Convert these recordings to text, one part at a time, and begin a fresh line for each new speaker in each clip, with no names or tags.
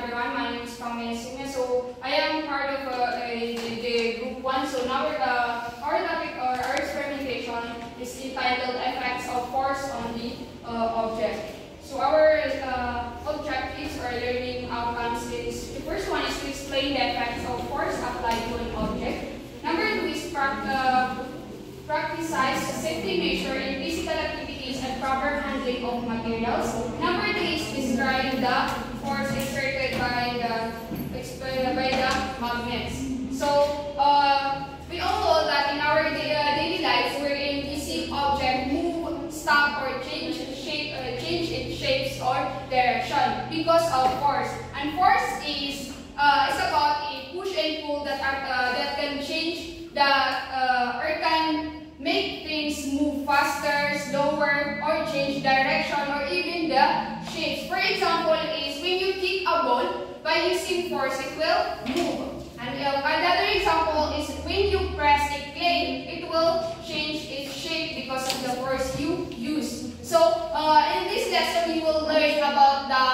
everyone. My name is Pamela Singh. So I am part of the group 1. So now our topic or our experimentation is entitled Effects of Force on the Object. So our objectives or learning outcomes is, the first one is to explain the effects of force applied to an object. Number 2 is practice safety measure in physical activities and proper handling of materials. Number 3 is describe the force exerted by the magnets. So we all know that in our daily lives, wherein we see object move, stop, or change its shapes or direction because of force. And force is about a push and pull that can change or can make things move faster, slower, or change direction, or even the shapes. For example, is when you kick a ball, by using force, it will move. And another example is when you press a clay, it will change its shape because of the force you use. So, in this lesson, you will learn about the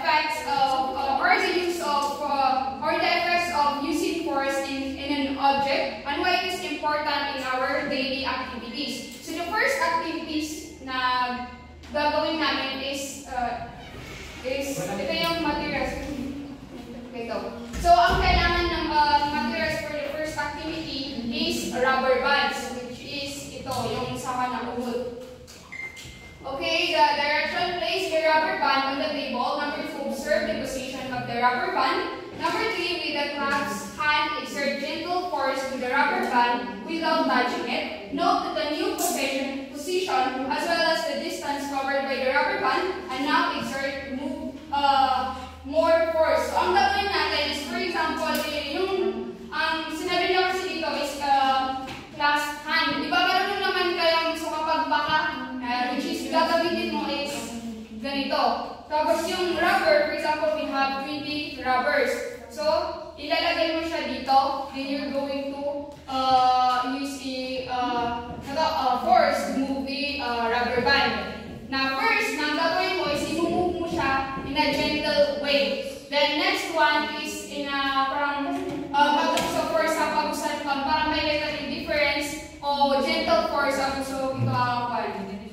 effects of, or the use of, or the effects of using force in an object, and why it is important in our daily activities. So, the first activities na gagawin namin is ito yung materials. Ito. So, ang kailangan ng materials for the first activity is rubber bands, which is ito, yung sa kanang wood. Okay, the direction, place the rubber band on the table. Number 2, observe the position of the rubber band. Number 3, with the clasped hand, exert gentle force to the rubber band without touching it. Note that the new position as well as the distance covered by the rubber band, and now exert more force. So, ang gagawin natin is, for example, ang sinabi niya kasi dito is clasped hand. Di ba gano'n naman kayong so kapag baka, which is gagamitin mo is ganito. Tapos yung rubber, for example, we have 20 rubbers. So, ilalagay mo siya dito, then you're going to use a force to move the rubber band. Now, first, ang gagawin mo is i-move mo siya in a gentle way. Then, next one is in a parang sa force sa pag-usan parang may letter difference o gentle force. So, ito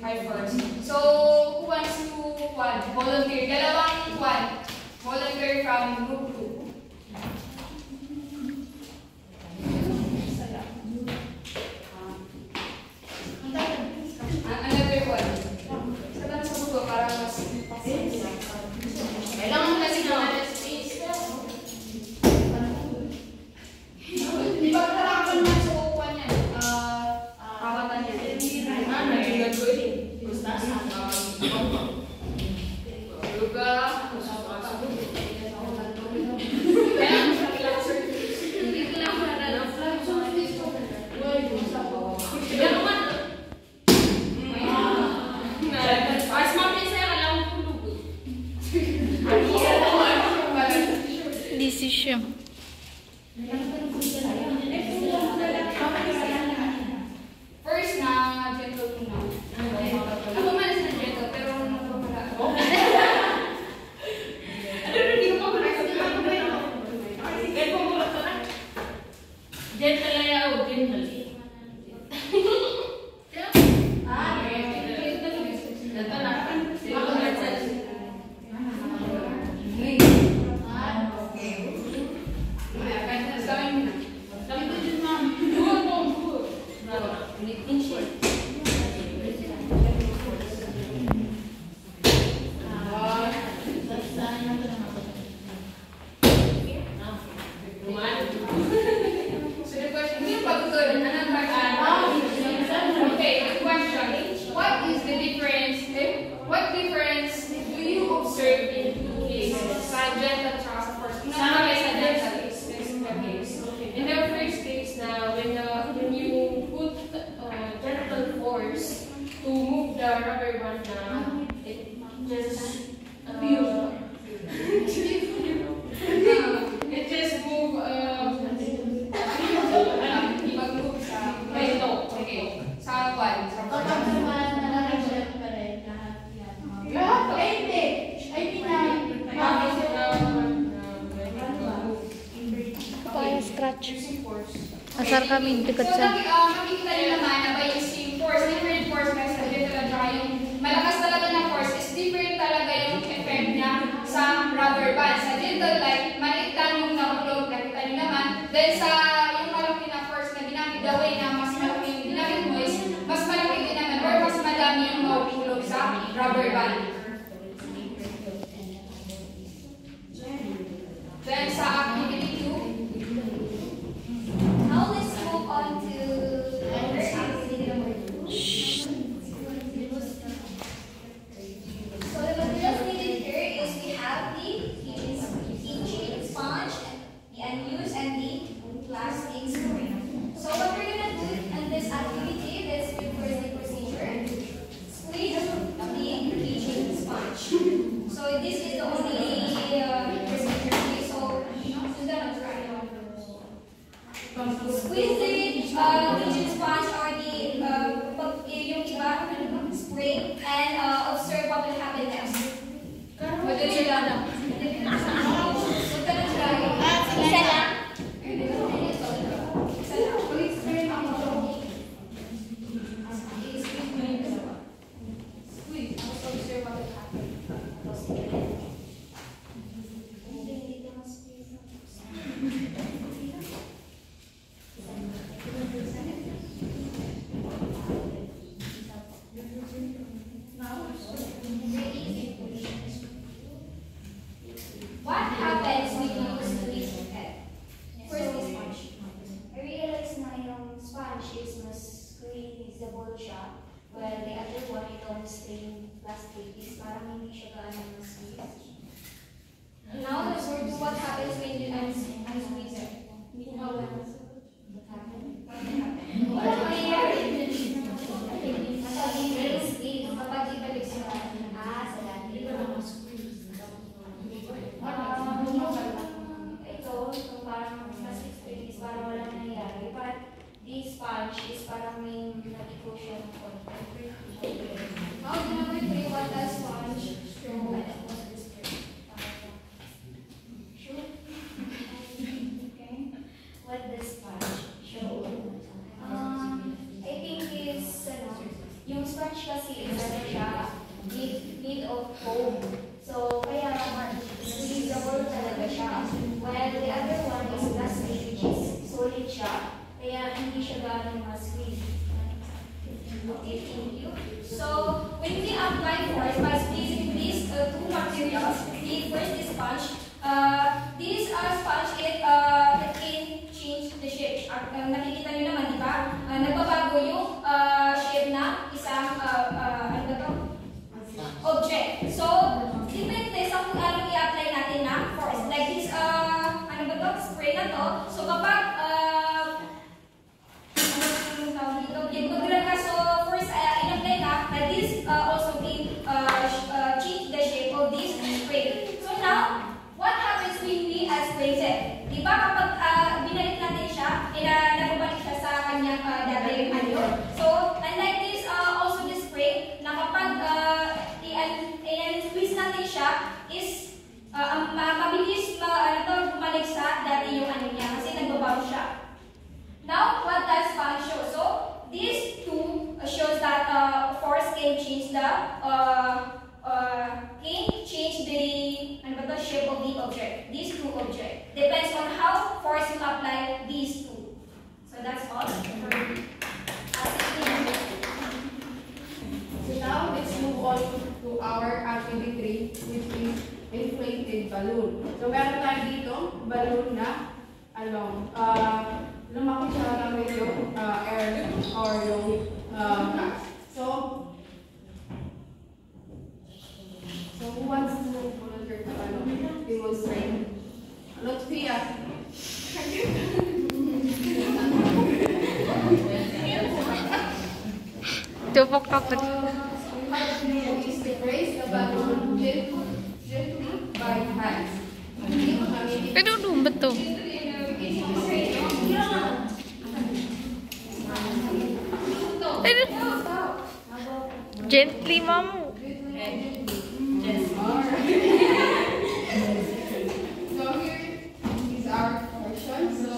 high force. So, who wants to volunteer? Dalawang volunteer from group 2. Another one. Saban sa buto para mas kailangan mo kasi naman ang space. Di ba kailangan mo sa upuan yan? Kapatan yan. Nagigad ko yun. Yoga.
Decision.
First na gentle muna. Ako man is na gentle, pero napapala. Ano rin, hindi ko pa pala. Gentle na yaw, gentle. using force.
Asar kami dekat
so,
sa.
makikita nyo naman na by using force, different force guys, sabi talaga yung malakas talaga na force is different talaga yung effect niya sa rubber band. Sa gentle light, maliit lang yung nahulog, nakita nyo naman. Then sa yung malaki na force na ginamit, the way na mas malaki yung ginamit mo is mas malaki din naman or mas madami yung mahuhulog sa rubber band. Then sa activity 2,
now let's move on to activity number 2. So the materials needed here is we have the keychain sponge, the unused, and the plastic spring. So what we're gonna do in this activity is with first the procedure. Squeeze the keychain sponge. So this is the only procedure. Squeeze the keychain sponge or yung iba spray and observe what will happen next.
madali lang.
Huwag ka nang try. Isa lang. What happens when you squeeze your head? First is sponge.
I realized na yung sponge is mas squeezable siya. While the other one, itong stained plastic is parang hindi siya gaano mas-squeeze.
Now let's work what happens when you unsqueeze it.
What
mangyayari?
Kapag ibalik siya, sa dati. Ito, yung parang plastic spring is parang wala nangyayari. But this sponge is parang may nag-go siya ng konti.
Now number 3, what does sponge show?
What does sponge show? I think is, yung sponge kasi is siya made of foam. So, kaya squeezable talaga siya. While the other one is plastic, which is solid siya. Kaya hindi siya gano'ng ma-squeeze.
Okay, thank you. So when we apply force by squeezing these two materials, the first is sponge. These sponge it can change the shape. Nakikita niyo naman, di ba? Nagbabago yung shape na isang ano ba to? Object. So depende sa kung anong i-apply natin na force. Like this ano ba to? Spray na to. So kapag this also can change the shape of this spray. So now, what happens when we spray it? Diba kapag binalik natin siya, nababalik siya sa kanyang dati ano. So, unlike this, also this spray, na kapag i-squeeze natin siya, is mabilis bumalik sa dati yung ano niya, kasi nagbabago siya. Now, what does sponge show? So, these two shows that force can change the shape of the object. These two objects depends on how force you apply these two. So that's all for activity.
So now let's move on to our activity 3, which is inflated balloon. So meron tayo dito balloon na lumaki siya gamit yung air or yung gas. So who wants to volunteer to demonstrate? Lotfia.
Tupok ka pa.
Is to raise the balloon gently by hands.
Pero lumbat to. Gently, mamu.
So here is our question. So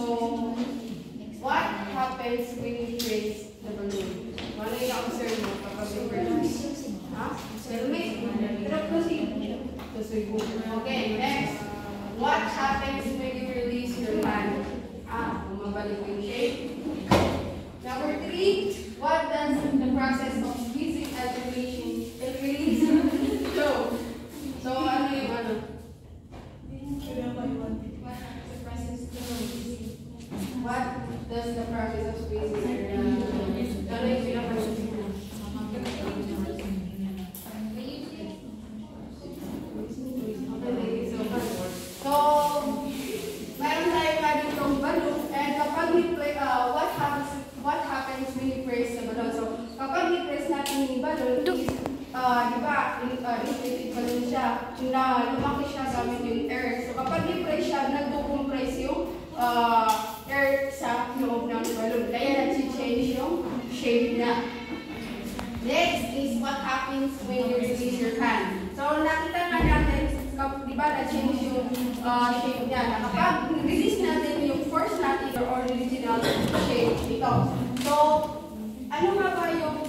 Okay, next. What happens when you release your hand? Bumabalik yung shape. Number 3, what does the process of squeezing and releasing show? So, ano yung ano? What does the process of squeezing and ano yung pinapasusin na? So, meron tayo nga ditong balloon, and kapag ni-play, what happens when you press the balloon? So, kapag ni-press natin yung balloon, is, di ba, inflated balloon siya, na lumaki siya gamit yung air. So, kapag ni-press siya, nag-compress yung air sa loob ng balloon. Kaya nag-change yung shape niya. Next is what happens when you release your hand. So, nakita nga natin, di ba, na-change yung shape niya. Na kapag release natin yung force natin or original shape ito. So, ano nga ba yung,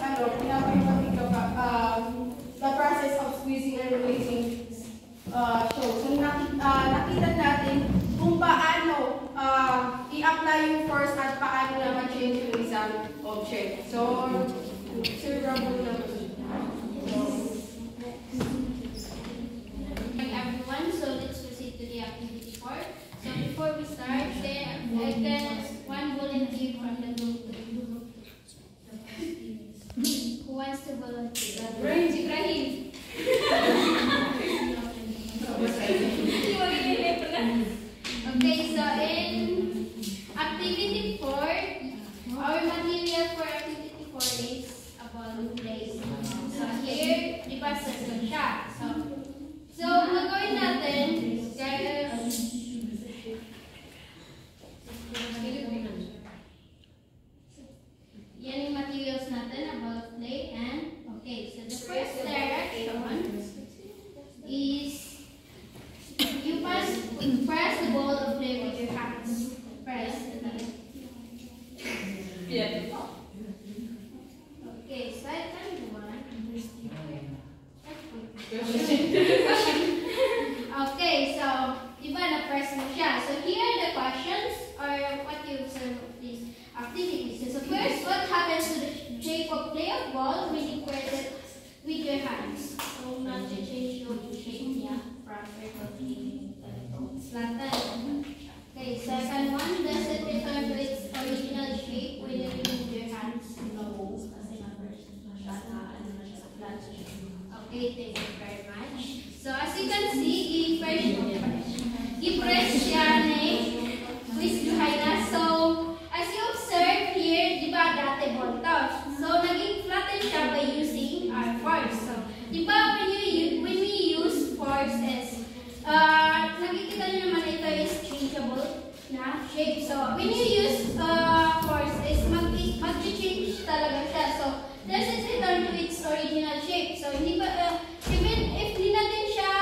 the process of squeezing and releasing show. So, nakita natin kung paano i-apply yung force at paano na ma-change yung isang object. So, Sir Ramon na.
Everyone, so let's proceed to the activity 4. So before we start, I guess one volunteer from the group. Who wants to volunteer? Ibrahim. Okay, so in activity 4, our material for activity 4 is a balloon place. So here, ipasas ko siya. So gagawin natin, yan yung materials natin about play and okay, so the first direction is you press the ball of play with your hands. Press the ball. Okay, so I can do one. Okay, so iba na-press mo siya. So here are the questions or what you observe of these activities. So first, what happens to the shape of play of ball when you press it with your hands? So not to change your shape niya from vertically slanted. Okay, second one, does it return to its original shape when you remove your hands? No, kasi na-press na siya na ano na siya sa flat shape. Okay, thank you very much. So as you can see, i-press siya ni Miss Juhaina. So as you observe here, di ba dati ball to? So naging flatten siya by using our force. So di ba when we use forces, nakikita niyo naman ito is changeable na shape. So when you use force is mag-change talaga siya. So does it return to its original shape? So hindi ba even if hindi natin siya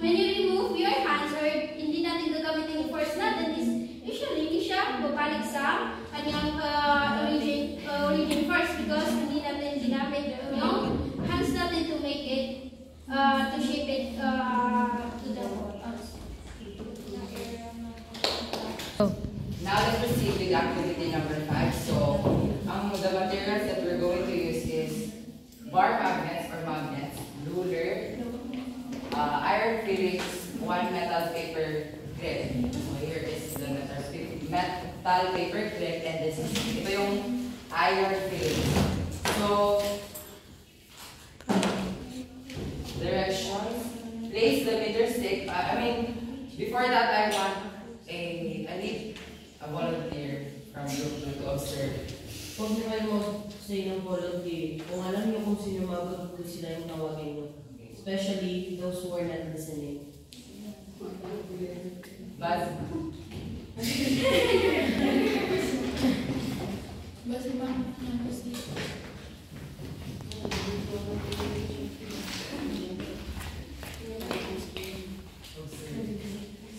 when you remove your hands or hindi natin gagamitin yung force natin is usually hindi siya babalik sa kanyang origin force because hindi natin ginamit yung hands natin to make it to shape it to the
Now let's proceed with activity number 5. So, the materials that we're going to use is bar magnets or magnets, ruler, iron fillings, one metal paper clip. So here is the metal paper clip, and this is ito yung iron fillings. So directions: place the meter stick. Before that, I need a volunteer from group 2 to observe.
Huwag niyo kayo mag-say ng volunteer. Kung alam niyo kung sino mag-group sila yung tawagin niyo. Especially those who are not listening.
Buzz.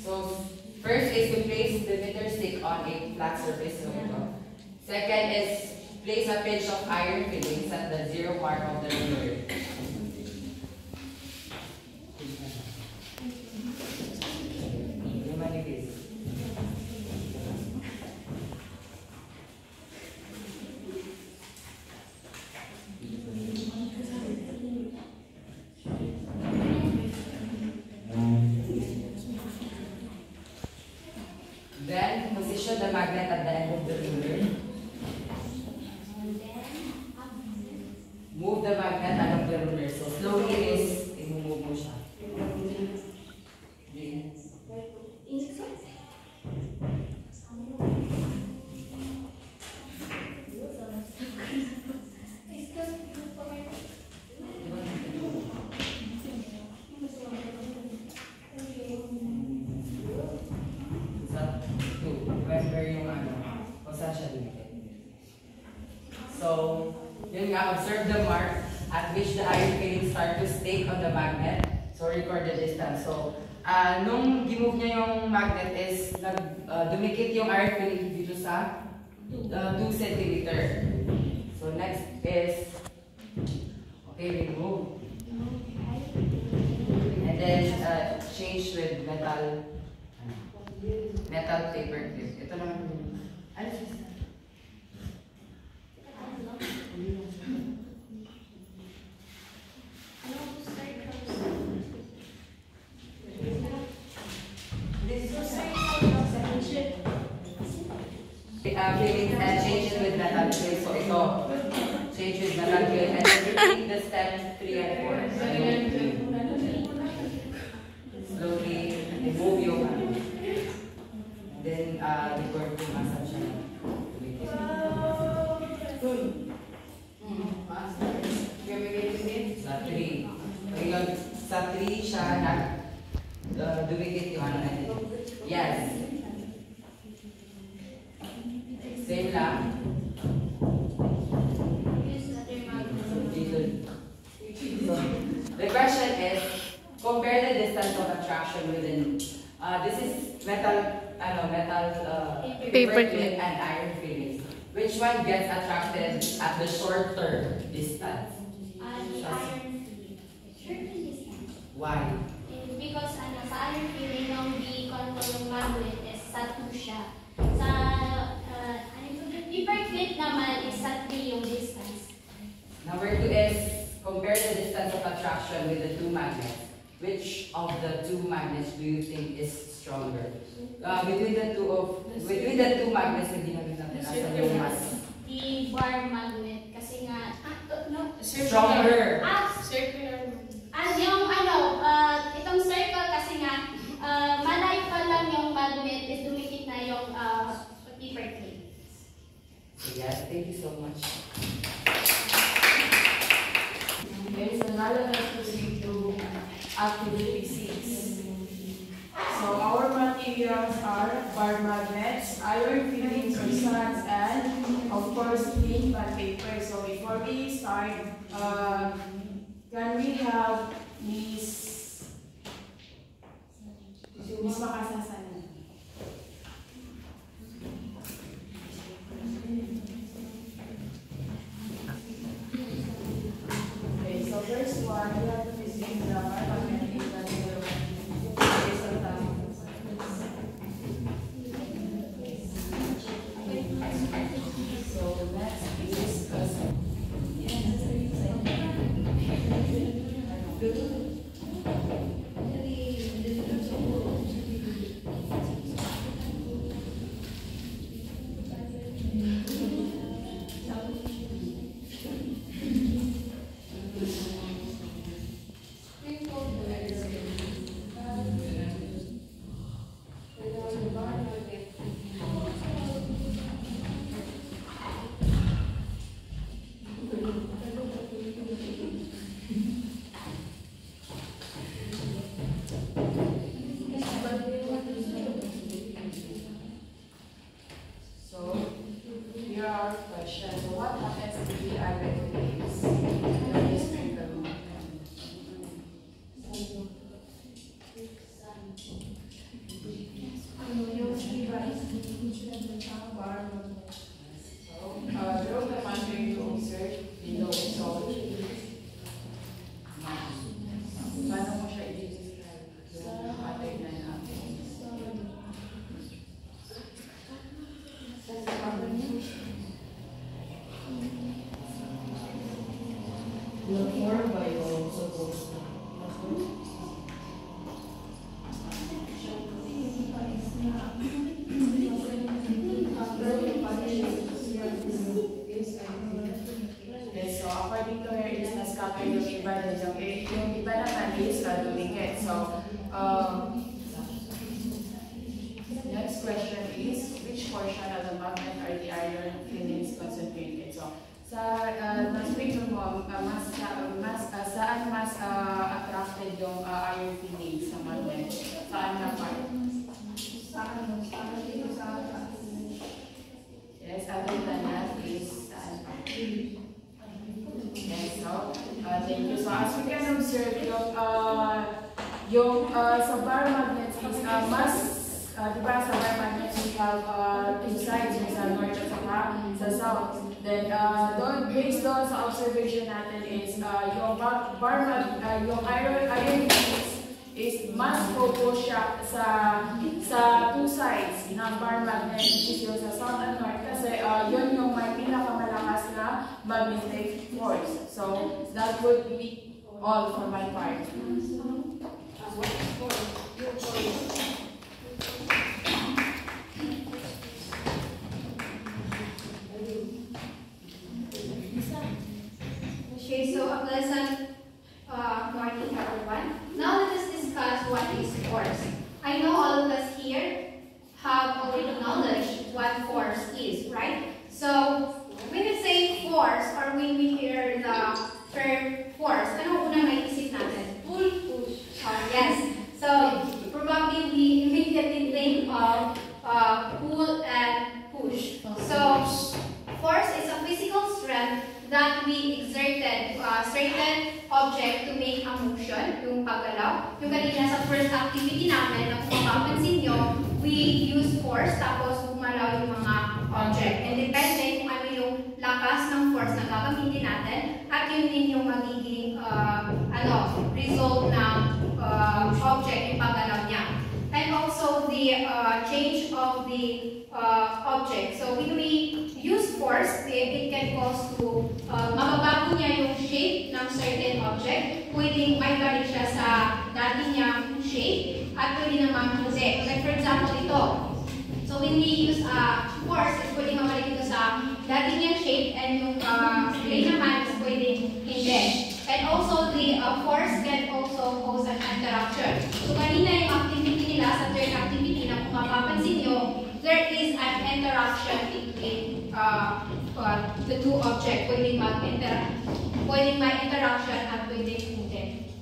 So, first is to place the meter stick on a flat surface. Second is place a pinch of iron fillings at the 0 mark of the ruler. Position the magnet at the end of the ruler. Move the magnet along the ruler. So slowly is i-move mo siya. So, yun nga, observe the mark at which the iron filings start to stick on the magnet. So, record the distance. So, nung gimove niya yung magnet is dumikit yung iron filling dito sa 2 cm. So, next is, okay, remove. And then, change with metal paper clip. Ito naman. Ano siya? Filling and change it with metal clay. So ito, change with metal clay and then repeat the step 3 and 4. Slowly remove yung then record yung massage siya. Sa 3. Sa 3 siya dumikit yung ano natin. Yes. Same lang. So, the question is, compare the distance of attraction within. This is metal paper clip and iron filings. Which one gets attracted at the shorter distance?
The iron filling. Shorter distance.
Why?
Because sa iron filling, yung di-control yung magnet is sa 2 siya. Sa paper clip naman is sa 3 yung distance.
Number 2 is, compare the distance of attraction with the 2 magnets. Which of the 2 magnets do you think is stronger? Between the two magnets na ginamit natin, asan yung mas?
The bar magnet. Kasi nga,
Stronger.
Yung itong circle kasi nga, malay pa lang yung magnet is dumikit na yung paper clip.
Yes, thank you so much.
Okay, so now let us proceed to activity 6. So our materials are bar magnets, iron filings or studs, and of course clean bond paper. So before we start, can we have Miss Makasasan? Okay, so first one, we have to receive the bar magnet. So next is magnet are the iron filings concentrated. So, sa spectrum mo, saan mas attracted yung iron filings sa magnet? Saan na part? Yes, other than that is saan pa? Yes, so, thank you. So, as we can observe, yung sa bar magnets is mas, di ba sa bar magnets we have two sides, yung sa north at saka sa south. Then, based doon sa observation natin is yung yung iron filings is mas focus siya sa two sides ng bar magnet, which is yung sa south and north, kasi yun yung may pinakamalakas na magnetic force. So, that would be all for my part.
Okay, so a pleasant morning, everyone. Now let us discuss what is force. I know all of us here have already knowledge what force is, right? So when we say force or when we hear the term force, ano unang naisip natin? Pull, push. Yes. So probably we immediately think of pull and push. So force is a physical strength that we exerted certain object to make a motion, yung paggalaw. Yung kanina sa first activity namin, na kung mapapansin nyo, we use force tapos gumalaw yung mga object. And depende kung ano yung lakas ng force na gagamitin natin at yun din yung magiging result ng object, yung paggalaw niya. And also the change of the object. So when we use force, it can cause to mababago niya yung shape ng certain object. Pwedeng may balik siya sa dati niyang shape at pwede naman hindi. Like for example, ito. So when we use force, pwede mabalik ito sa dati niyang shape and yung plane naman is pwedeng hindi. And also the force can also cause an interaction. So kanina yung activity nila sa third activity na kung mapapansin nyo, there is an interaction between the two objects. Pwedeng may interaction at pwedeng hindi.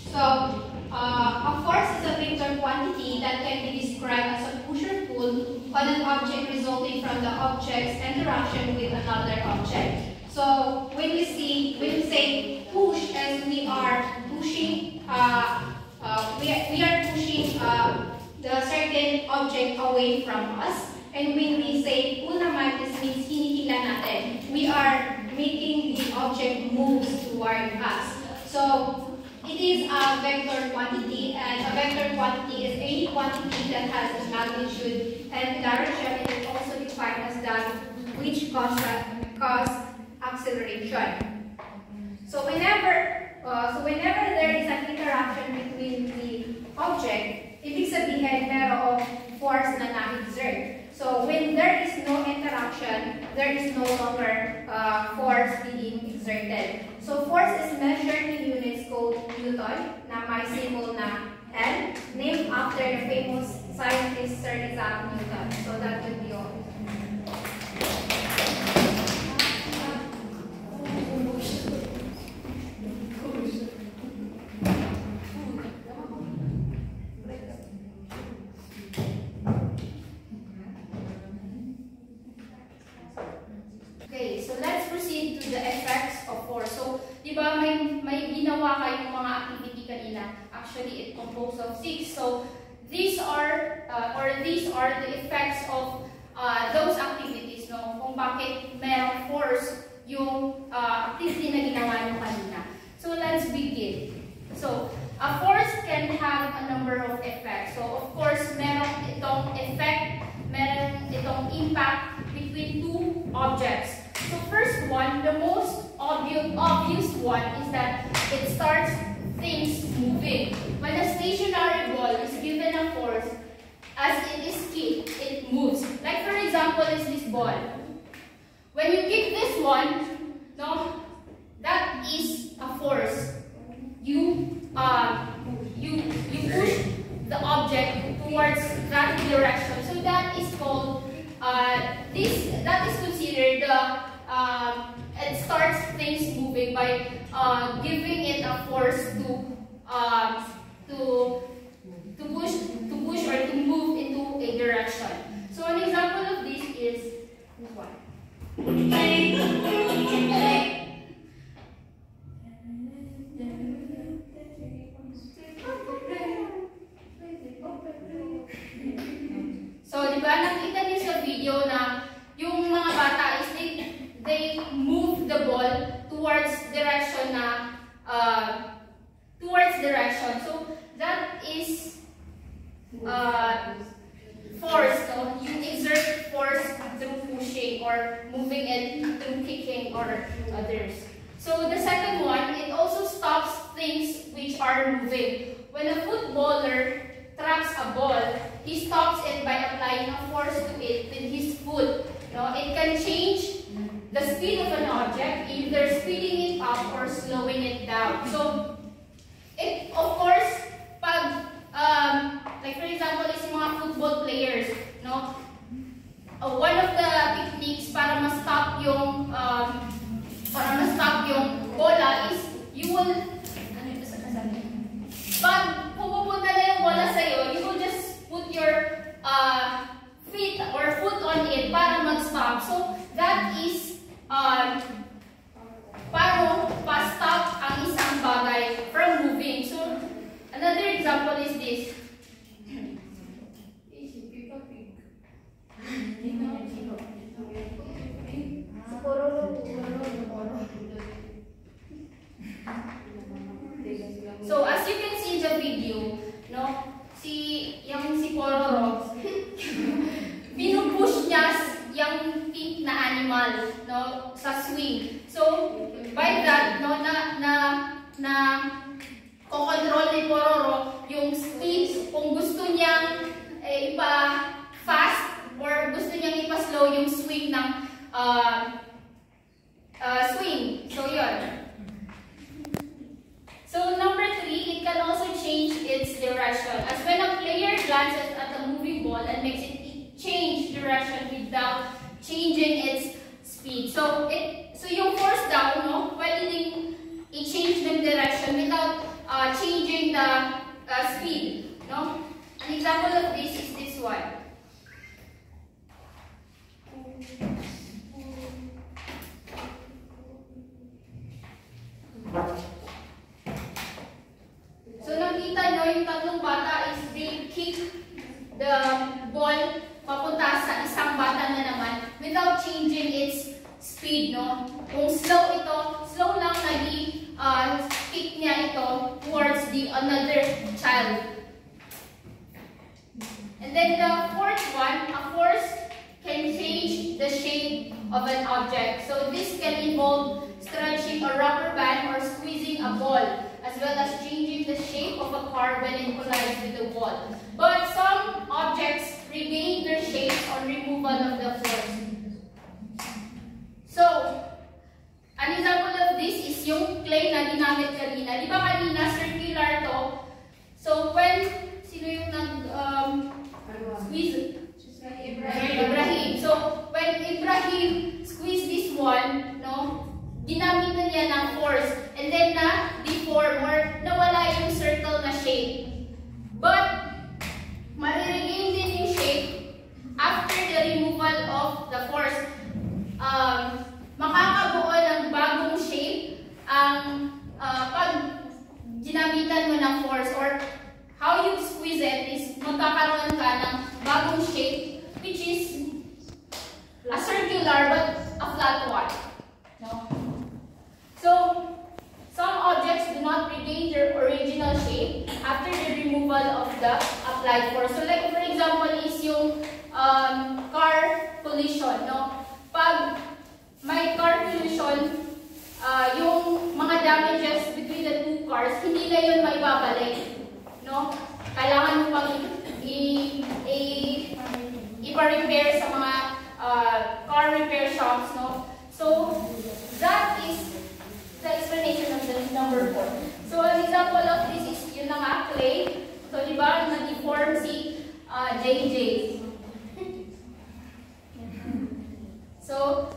So, a force is a vector quantity that can be described as a push or pull on an object resulting from the object's interaction with another object. So, when we say push, as we are pushing, we are pushing the certain object away from us. And when we say pull naman, this means hinihila natin. We are making the object move toward us. So, it is a vector quantity, and a vector quantity is any quantity that has a magnitude and direction. It is also defined as that which cause acceleration. So whenever there is an interaction between the object, ibig sabihin merong force na na-exert. So when there is no interaction, there is no longer force being exerted. So force is measured in units called Newton, na may symbol na N, named after the famous scientist Sir Isaac Newton. So that would be all. Okay, so let's proceed to the effects of force. So, di ba may ginawa kayong mga activity kanina. Actually, it composed of 6. So, these are the effects of those activities, no? Kung bakit merong force yung activity na ginawa nyo kanina. So, let's begin. So, a force can have a number of effects. So, of course, merong itong effect, merong itong impact between two objects. So first one, the most obvious one is that it starts things moving. When a stationary ball is given a force, as it is kicked, it moves. Like for example, is this ball. When you kick this one, no, that is a force. You push the object towards that direction. So that is called
by giving it a force to push or to move into a direction. So an example of this is this one. So, di ba, nakita niyo sa video na yung mga bata is they move the ball towards direction na So, that is force. So, you exert force through pushing or moving it through kicking or others. So, the second one, it also stops things which are moving. When a footballer traps a ball, he stops it by applying a force to it with his foot. It can change the speed of an object, either speeding it up or slowing it down. So, it, of course, pag, like for example, is yung mga football players, one of the techniques para ma-stop yung bola is you will, pag pupunta na yung bola sa'yo, you will just put your feet or foot on it para mag-stop. So, that is paano pa-stop ang isang bagay from moving. So, another example is this. So, as you can see in the video, si Pororo, pinupush niya yung pink na animal, sa swing. So, by that, na kokontrol ni Pororo yung speed kung gusto niyang ipa-fast or gusto niyang ipa-slow yung swing ng swing. So, yun. So, number 3, it can also change its direction. As when a player glances at a moving ball and makes it change direction without changing its speed. So, yung force down, pwedeng i-change ng direction without changing the speed. An example of this is this one. So, nakita nyo yung tatlong bata is they kick the ball papunta sa isang bata na naman without changing its speed, Kung slow ito, slow lang kick niya ito towards the another child. And then the fourth one, a force can change the shape of an object. So this can involve stretching a rubber band or squeezing a ball, as well as changing the shape of a car when it collides with the wall. But some objects regain their shapes on removal of the force. So, an example of this is yung clay na ginamit kanina. Di ba kanina circular to? So, when, sino yung squeeze? Ibrahim. So, when Ibrahim squeezed this one, ginamit na niya ng force. And then na-deform or nawala yung circle na shape. But, mariregain din yung shape after the removal of the force. Makakabuo ng bagong shape ang pag ginamitan mo ng force or how you squeeze it is magkakaroon ka ng bagong shape which is a circular but a flat one. So, some objects do not regain their original shape after the removal of the applied force. So, like for example is yung car collision. Pag may car collision, yung mga damages between the two cars, hindi na yun maibabalik. Kailangan mo pang ipa-repair sa mga car repair shops. So, that is the explanation of the number 4. So, an example of this is yun na nga, clay. So, di ba, na-deform si JJ. So,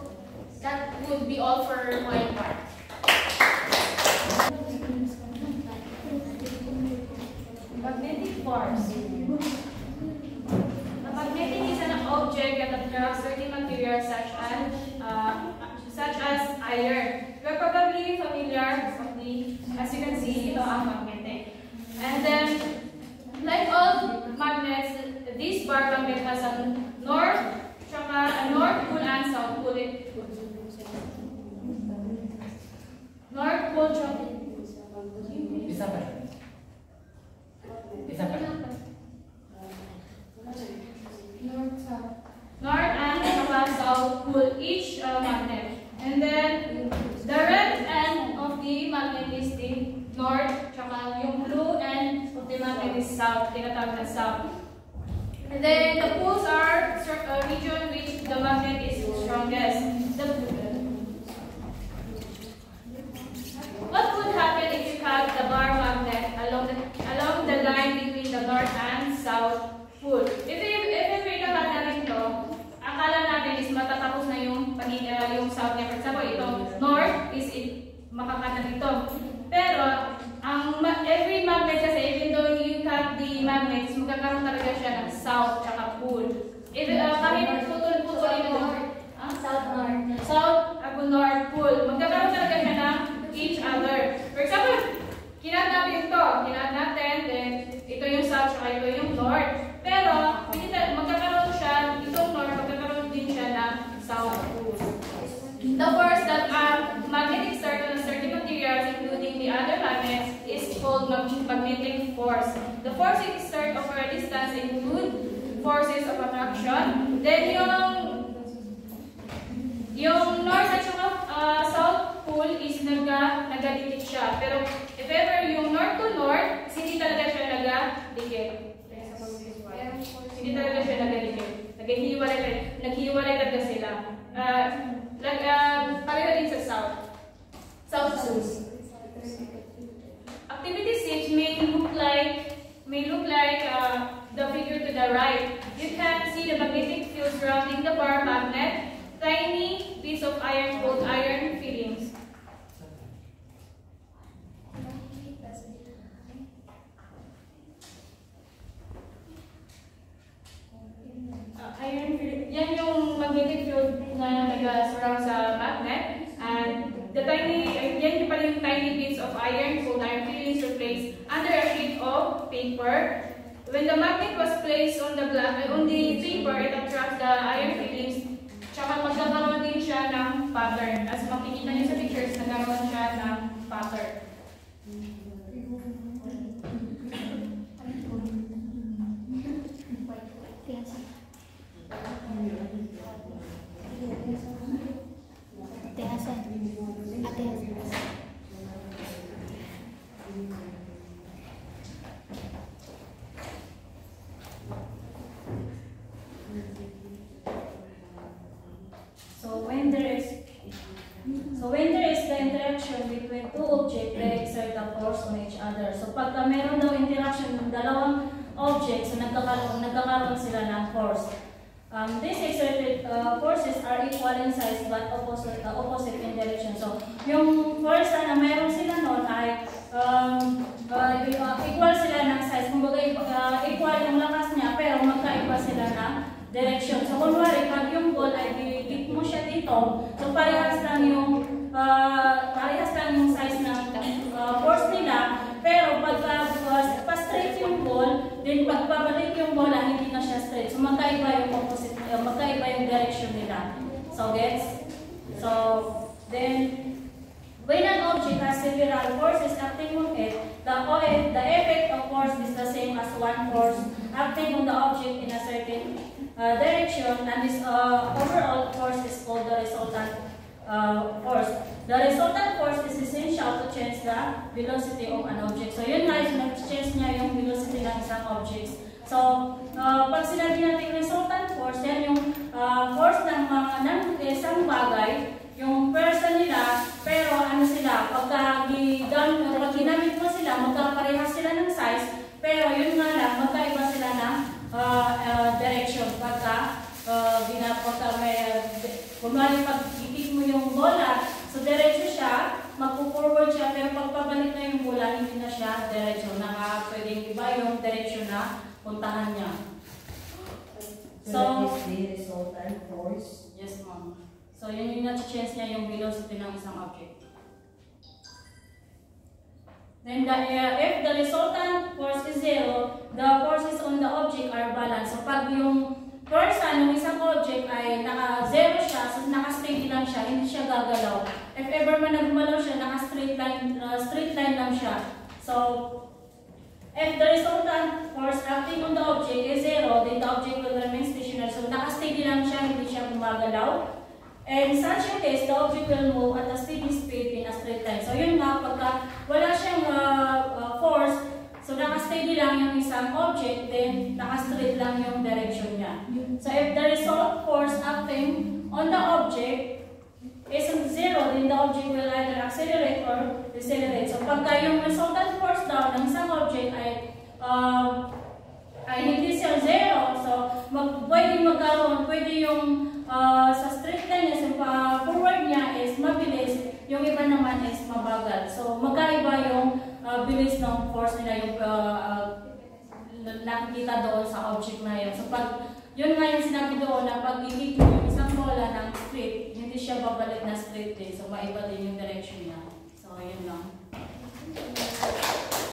that would be all for my part.
force. A magnetic is an object that attracts certain materials such as iron. You're probably familiar with the, as you can see, ito ang magnetic. And then, like all magnets, this bar magnet has a north pole and south pole. North pole,
Isa pa. Isa pa.
north and south pole, each magnet. And then, the red end of the magnet is the north, tsaka yung blue end of the magnet is south, tinatawag na south. And then, the poles are region which the magnet is strongest. What would happen if you have the bar magnet along the line between the north and south pole? If ikakat natin ito, akala natin is matatapos na yung south niya. For example, ito, north is makakat na dito. Pero, every magnet kasi, even though you cut the magnets, magkakaroon talaga siya ng south tsaka pole. Kahit putol-putol ito, south, north pole, magkakaroon talaga siya ng each other. For example, kinat natin, then ito yung south tsaka ito yung north. Pero, magkakaroon siya, itong north, magkakaroon din siya ng south pole. The force that magnetic exert on certain materials, including the other magnets, is called magnetic force. The force exerted over a distance include forces of attraction. Then yung north at saka south pole is nagadikit siya. Pero if ever yung north to north, hindi talaga siya nagadikit. Hindi talaga siya nagadikit. Naghiwalay talaga sila. Pareho din sa south poles. Activity 6 may look like the figure to the right. You can see the magnetic field surrounding the bar magnet. Tiny piece of iron called iron fillings. Iron field. Yan yung magnetic field na nag-surround sa magnet. And the yan pala yung tiny bits of iron called iron fillings are placed under a sheet of paper. When the magnet was placed on the paper, it attracts the iron fillings. Tsaka magkakaroon din siya ng pattern. As makikita niyo sa pictures, nagkaroon siya ng pattern. So when there is the interaction between two objects, they exert a force on each other. So pagka meron daw interaction ng dalawang objects, so nagkakaroon sila ng force. These exerted forces are equal in size but opposite in direction. So yung force na meron sila noon ay equal sila ng size. Kumbaga equal yung lakas niya pero magkaiba sila ng direction. So kunwari pag yung ball ay dikit mo siya dito, so parehas lang yung size ng force nila, pero pagka pa-straight yung ball, then pagpabalik yung bola, hindi na siya straight. So magkaiba yung opposite, magkaiba yung direction nila. So gets? So then when an object has several forces acting on it, the effect of force is the same as one force acting on the object in a certain direction, and this overall force is called the resultant force. The resultant force is essential to change the velocity of an object. So yun nga, nag-change niya yung velocity ng isang object. So pag sinabi natin resultant force, yan yung force ng isang bagay, yung person nila, pero ano sila, pagka ginamit mo sila, magkaparehas sila ng size, pero yun nga lang, magkaiba sila ng direction. Pagka kunwari pag itik mo yung bola, so diretso siya, magpo-forward siya, pero pag pabalik na yung bola, hindi na siya diretso. Pwedeng iba yung direction na
puntahan niya.
So that is the resultant force.
Yes, ma'am. So, yun yung na-change niya yung velocity ng isang object. Then, if the resultant force is 0, the forces on the object are balanced. So, pag yung force ng isang object ay naka-0 siya, so naka-straight lang siya, hindi siya gagalaw. If ever man nagumalaw siya, naka-straight line lang siya. So, if the resultant force acting on the object is 0, then the object will remain stationary. So, naka-steady lang siya, hindi siya gumagalaw. And in such a case, the object will move at a steady speed in a straight line. So, yun nga, pagka wala siyang force, so naka-steady lang yung isang object, then naka-straight lang yung direction niya. So, if the result force acting on the object is 0, then the object will either accelerate or decelerate. So, pagka yung resultant force daw ng isang object ay hindi siya 0, so pwede magkaroon, pwede yung sa straight line niya, sa forward niya is mabilis, yung iba naman is mabagal. So, magkaiba yung bilis ng force nila, yung nakikita doon sa object na yun. So, pag yun nga yung sinabi doon na pag ikik mo yung isang bola ng straight, hindi siya babalik na straight din. So, maiba din yung direction niya. So, yun lang.